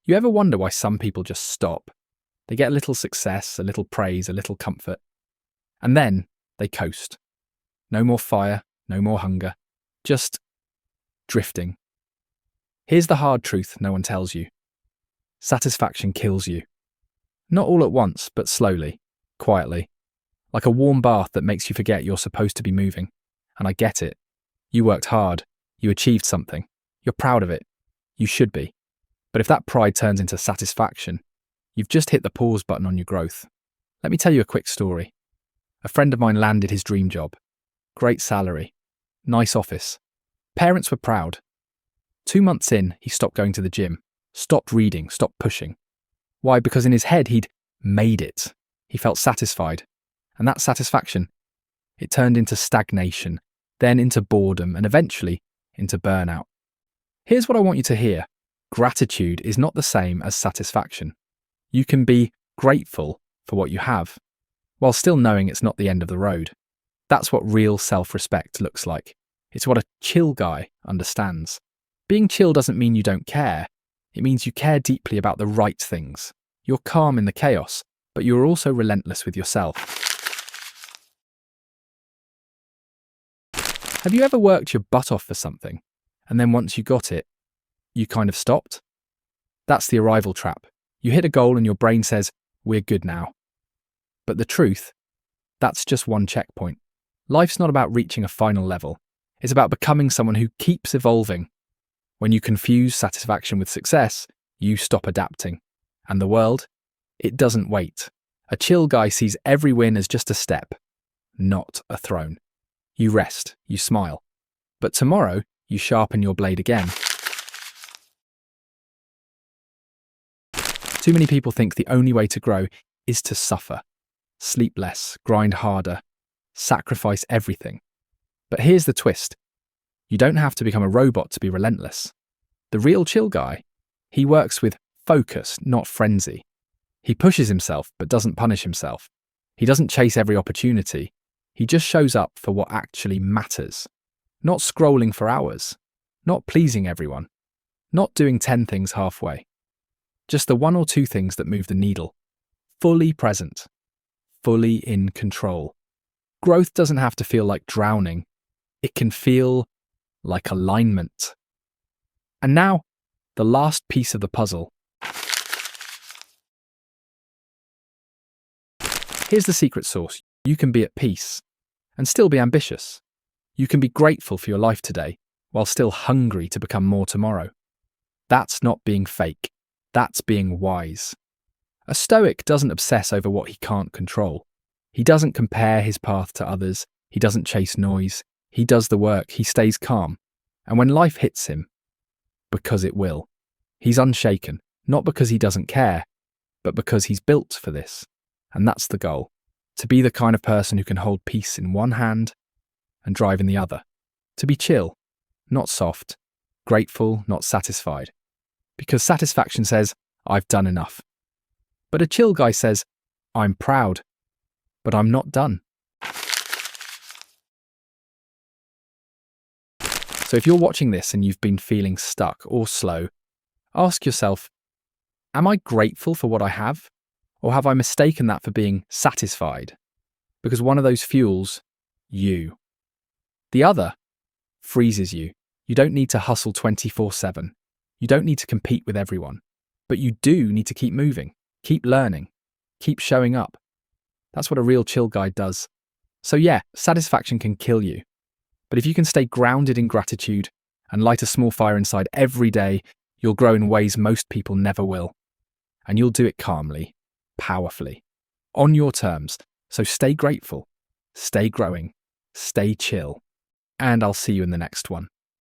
You ever wonder why some people just stop? They get a little success, a little praise, a little comfort, and then they coast. No more fire, no more hunger, just drifting. Here's the hard truth no one tells you. Satisfaction kills you. Not all at once, but slowly, quietly. Like a warm bath that makes you forget you're supposed to be moving. And I get it. You worked hard. You achieved something. You're proud of it. You should be. But if that pride turns into satisfaction, you've just hit the pause button on your growth. Let me tell you a quick story. A friend of mine landed his dream job. Great salary. Nice office. Parents were proud. 2 months in, he stopped going to the gym. Stopped reading. Stopped pushing. Why? Because in his head, he'd made it. He felt satisfied. And that satisfaction, it turned into stagnation, then into boredom, and eventually into burnout. Here's what I want you to hear. Gratitude is not the same as satisfaction. You can be grateful for what you have, while still knowing it's not the end of the road. That's what real self-respect looks like. It's what a chill guy understands. Being chill doesn't mean you don't care. It means you care deeply about the right things. You're calm in the chaos, but you're also relentless with yourself. Have you ever worked your butt off for something, and then once you got it, you kind of stopped? That's the arrival trap. You hit a goal and your brain says, we're good now. But the truth, that's just one checkpoint. Life's not about reaching a final level. It's about becoming someone who keeps evolving. When you confuse satisfaction with success, you stop adapting. And the world, it doesn't wait. A chill guy sees every win as just a step, not a throne. You rest, you smile. But tomorrow, you sharpen your blade again. Too many people think the only way to grow is to suffer. Sleep less, grind harder, sacrifice everything. But here's the twist. You don't have to become a robot to be relentless. The real chill guy, he works with focus, not frenzy. He pushes himself but doesn't punish himself. He doesn't chase every opportunity. He just shows up for what actually matters. Not scrolling for hours. Not pleasing everyone. Not doing 10 things halfway. Just the 1 or 2 things that move the needle. Fully present. Fully in control. Growth doesn't have to feel like drowning. It can feel like alignment. And now, the last piece of the puzzle. Here's the secret sauce. You can be at peace and still be ambitious. You can be grateful for your life today while still hungry to become more tomorrow. That's not being fake. That's being wise. A stoic doesn't obsess over what he can't control. He doesn't compare his path to others. He doesn't chase noise. He does the work. He stays calm. And when life hits him, because it will, he's unshaken, not because he doesn't care, but because he's built for this. And that's the goal. To be the kind of person who can hold peace in one hand and drive in the other. To be chill, not soft. Grateful, not satisfied. Because satisfaction says, I've done enough. But a chill guy says, I'm proud, but I'm not done. So if you're watching this and you've been feeling stuck or slow, ask yourself, am I grateful for what I have? Or have I mistaken that for being satisfied? Because one of those fuels you. The other freezes you. You don't need to hustle 24/7. You don't need to compete with everyone. But you do need to keep moving, keep learning, keep showing up. That's what a real chill guy does. So yeah, satisfaction can kill you. But if you can stay grounded in gratitude and light a small fire inside every day, you'll grow in ways most people never will. And you'll do it calmly, powerfully, on your terms. So stay grateful, stay growing, stay chill, and I'll see you in the next one.